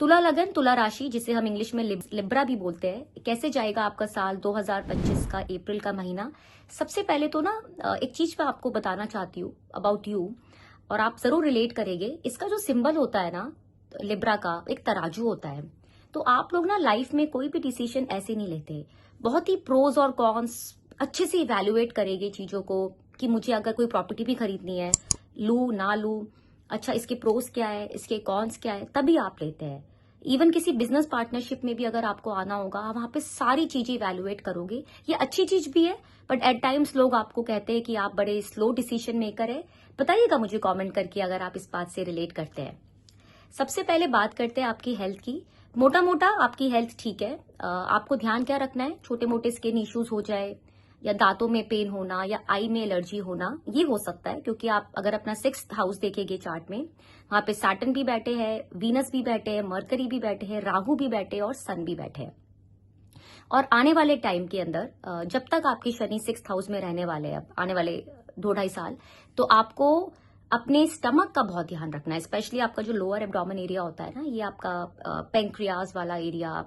तुला लगन, तुला राशि, जिसे हम इंग्लिश में लिब्रा भी बोलते हैं, कैसे जाएगा आपका साल 2025 का अप्रैल का महीना। सबसे पहले तो ना एक चीज मैं आपको बताना चाहती हूँ अबाउट यू, और आप जरूर रिलेट करेंगे। इसका जो सिंबल होता है ना लिब्रा का, एक तराजू होता है। तो आप लोग ना लाइफ में कोई भी डिसीजन ऐसे नहीं लेते, बहुत ही प्रोज और कॉन्स अच्छे से इवेल्युएट करेंगे चीजों को, कि मुझे अगर कोई प्रॉपर्टी भी खरीदनी है, लू ना लू, अच्छा इसके प्रोस क्या है, इसके कॉन्स क्या है, तभी आप लेते हैं। इवन किसी बिजनेस पार्टनरशिप में भी अगर आपको आना होगा, वहां पे सारी चीजें इवेल्युएट करोगे। ये अच्छी चीज भी है, बट एट टाइम्स लोग आपको कहते हैं कि आप बड़े स्लो डिसीजन मेकर है। बताइएगा मुझे कमेंट करके अगर आप इस बात से रिलेट करते हैं। सबसे पहले बात करते हैं आपकी हेल्थ की। मोटा मोटा आपकी हेल्थ ठीक है। आपको ध्यान क्या रखना है, छोटे मोटे स्किन इश्यूज हो जाए, या दांतों में पेन होना, या आई में एलर्जी होना, ये हो सकता है। क्योंकि आप अगर अपना 6th हाउस देखेंगे चार्ट में, वहां पे सैटर्न भी बैठे हैं, वीनस भी बैठे हैं, मरकरी भी बैठे हैं, राहु भी बैठे हैं और सन भी बैठे हैं। और आने वाले टाइम के अंदर जब तक आपके शनि 6th हाउस में रहने वाले हैं, आने वाले 2-2.5 साल, तो आपको अपने स्टमक का बहुत ध्यान रखना है। स्पेशली आपका जो लोअर एब्डोमेन एरिया होता है ना, ये आपका पेंक्रियाज वाला एरिया,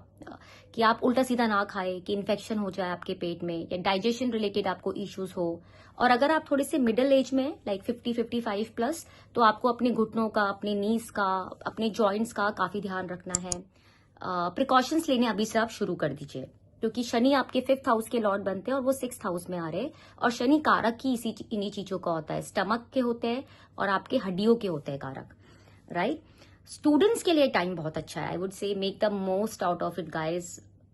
कि आप उल्टा सीधा ना खाए, कि इन्फेक्शन हो जाए आपके पेट में, या डाइजेशन रिलेटेड आपको इश्यूज हो। और अगर आप थोड़े से मिडिल एज में, लाइक 50-55 प्लस, तो आपको अपने घुटनों का, अपने नीज का, अपने जॉइंट्स का काफी ध्यान रखना है। प्रिकॉशंस लेने अभी से आप शुरू कर दीजिए, क्योंकि शनि आपके 5th हाउस के लॉर्ड बनते हैं और वो 6th हाउस में आ रहे हैं। और शनि कारक की इन्हीं चीजों का होता है, स्टमक के होते हैं और आपके हड्डियों के होते हैं कारक, राइट। स्टूडेंट्स के लिए टाइम बहुत अच्छा है। आई वुड से make the most out of it guys.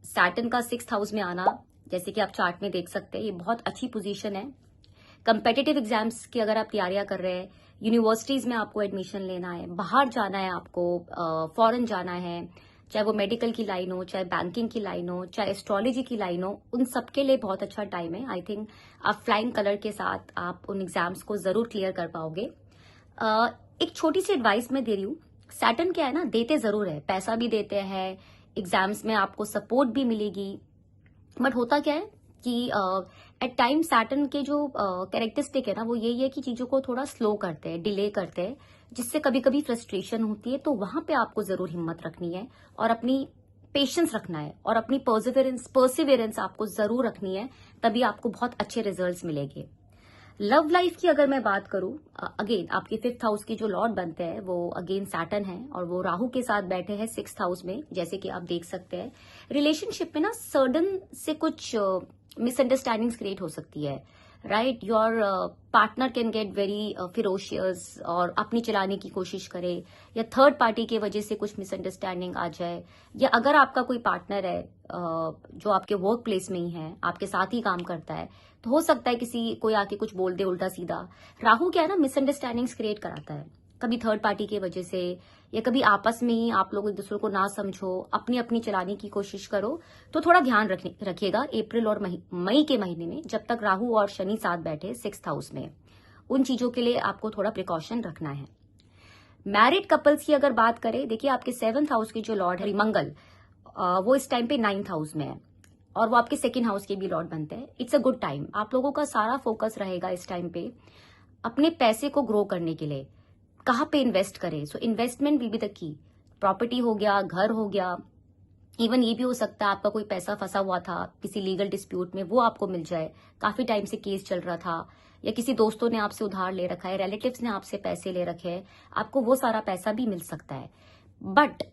Saturn का 6th हाउस में आना, जैसे कि आप चार्ट में देख सकते हैं, ये बहुत अच्छी पोजीशन है। कंपेटिटिव एग्जाम्स की अगर आप तैयारियां कर रहे हैं, यूनिवर्सिटीज में आपको एडमिशन लेना है, बाहर जाना है आपको, फॉरेन जाना है, चाहे वो मेडिकल की लाइन हो, चाहे बैंकिंग की लाइन हो, चाहे एस्ट्रोलॉजी की लाइन हो, उन सबके लिए बहुत अच्छा टाइम है। आई थिंक आप फ्लाइंग कलर के साथ आप उन एग्जाम्स को जरूर क्लियर कर पाओगे। एक छोटी सी एडवाइस मैं दे रही हूँ। सैटर्न क्या है ना, देते जरूर है, पैसा भी देते हैं, एग्जाम्स में आपको सपोर्ट भी मिलेगी, बट होता क्या है कि एट टाइम सैटर्न के जो कैरेक्टरिस्टिक है ना, वो यही है कि चीजों को थोड़ा स्लो करते हैं, डिले करते हैं, जिससे कभी कभी फ्रस्ट्रेशन होती है। तो वहां पे आपको जरूर हिम्मत रखनी है और अपनी पेशेंस रखना है, और अपनी परसिवेरेंस आपको जरूर रखनी है, तभी आपको बहुत अच्छे रिजल्ट्स मिलेंगे। लव लाइफ की अगर मैं बात करूं, अगेन आपके 5th हाउस के जो लॉर्ड बनते हैं वो अगेन सैटर्न है, और वो राहु के साथ बैठे हैं 6th हाउस में, जैसे कि आप देख सकते हैं। रिलेशनशिप में ना सडन से कुछ मिसअंडरस्टैंडिंग्स क्रिएट हो सकती है, right. Your partner can get very ferocious और अपनी चलाने की कोशिश करे, या थर्ड पार्टी की वजह से कुछ मिसअंडरस्टैंडिंग आ जाए, या अगर आपका कोई पार्टनर है जो आपके वर्क प्लेस में ही है, आपके साथ ही काम करता है, तो हो सकता है किसी कोई आके कुछ बोल दे उल्टा सीधा। राहु क्या है ना, मिसअंडरस्टैंडिंग्स क्रिएट कराता है, कभी थर्ड पार्टी की वजह से, या कभी आपस में ही आप लोग एक दूसरे को ना समझो, अपनी अपनी चलाने की कोशिश करो। तो थोड़ा ध्यान रखिएगा अप्रैल और मई के महीने में, जब तक राहु और शनि साथ बैठे 6th हाउस में, उन चीजों के लिए आपको थोड़ा प्रिकॉशन रखना है। मैरिड कपल्स की अगर बात करें, देखिए आपके 7th हाउस के जो लॉर्ड है मंगल, वो इस टाइम पे 9th हाउस में है, और वो आपके 2nd हाउस के भी लॉर्ड बनते हैं। It's a good time. आप लोगों का सारा फोकस रहेगा इस टाइम पे अपने पैसे को ग्रो करने के लिए, कहाँ पे इन्वेस्ट करें। So investment will be the key. Property हो गया, घर हो गया, इवन ये भी हो सकता है आपका कोई पैसा फंसा हुआ था किसी लीगल डिस्प्यूट में, वो आपको मिल जाए, काफी टाइम से केस चल रहा था, या किसी दोस्तों ने आपसे उधार ले रखा है, रिलेटिव्स ने आपसे पैसे ले रखे हैं, आपको वो सारा पैसा भी मिल सकता है। बट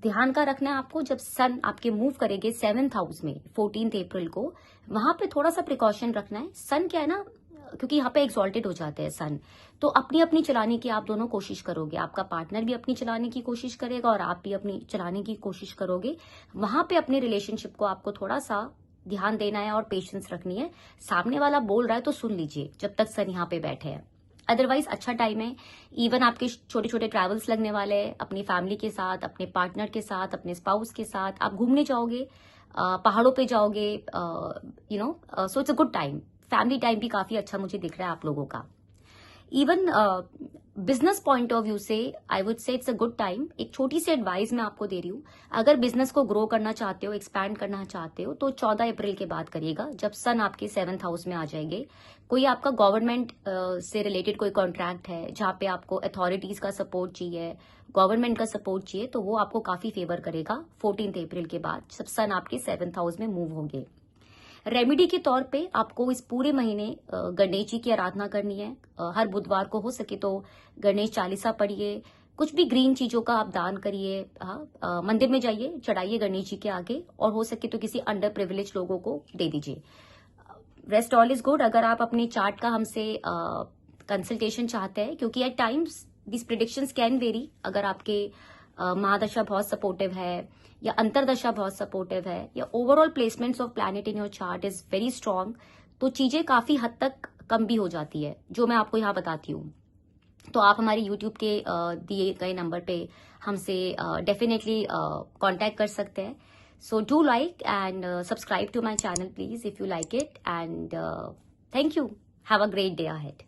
ध्यान का रखना है आपको, जब सन आपके मूव करेंगे 7th हाउस में 14 अप्रैल को, वहां पे थोड़ा सा प्रिकॉशन रखना है। सन क्या है ना, क्योंकि यहाँ पे एक्सॉल्टेड हो जाते हैं सन, तो अपनी अपनी चलाने की आप दोनों कोशिश करोगे, आपका पार्टनर भी अपनी चलाने की कोशिश करेगा और आप भी अपनी चलाने की कोशिश करोगे। वहां पे अपने रिलेशनशिप को आपको थोड़ा सा ध्यान देना है और पेशेंस रखनी है। सामने वाला बोल रहा है तो सुन लीजिए जब तक सन यहाँ पे बैठे हैं, अदरवाइज अच्छा टाइम है। इवन आपके छोटे छोटे ट्रैवल्स लगने वाले हैं, अपनी फैमिली के साथ, अपने पार्टनर के साथ, अपने स्पाउस के साथ आप घूमने जाओगे, पहाड़ों पे जाओगे, so it's a good time. Family time भी काफी अच्छा मुझे दिख रहा है आप लोगों का। Even business point of view से I would say it's a good time. एक छोटी सी एडवाइस मैं आपको दे रही हूँ, अगर बिजनेस को ग्रो करना चाहते हो, एक्सपैंड करना चाहते हो, तो 14 अप्रैल के बाद करिएगा, जब सन आपके 7th हाउस में आ जाएंगे। कोई आपका गवर्नमेंट से रिलेटेड कोई कॉन्ट्रैक्ट है जहां पे आपको अथॉरिटीज का सपोर्ट चाहिए, गवर्नमेंट का सपोर्ट चाहिए, तो वो आपको काफी फेवर करेगा 14 अप्रैल के बाद, जब सन आपके 7th हाउस में मूव होंगे। रेमेडी के तौर पे आपको इस पूरे महीने गणेश जी की आराधना करनी है। हर बुधवार को हो सके तो गणेश चालीसा पढ़िए, कुछ भी ग्रीन चीजों का आप दान करिए। मंदिर में जाइए, चढ़ाइए गणेश जी के आगे, और हो सके तो किसी अंडर प्रिविलेज लोगों को दे दीजिए। Rest all is good. अगर आप अपने चार्ट का हमसे कंसल्टेशन चाहते हैं, क्योंकि at times this predictions can vary, अगर आपके महादशा बहुत सपोर्टिव है या अंतरदशा बहुत सपोर्टिव है या overall placements of planet in your chart is very strong, तो चीजें काफी हद तक कम भी हो जाती है, जो मैं आपको यहाँ बताती हूँ। तो आप हमारे यूट्यूब के दिए गए नंबर पे हमसे डेफिनेटली कांटेक्ट कर सकते हैं। So do like and subscribe to my channel please if you like it, and thank you. Have a great day ahead.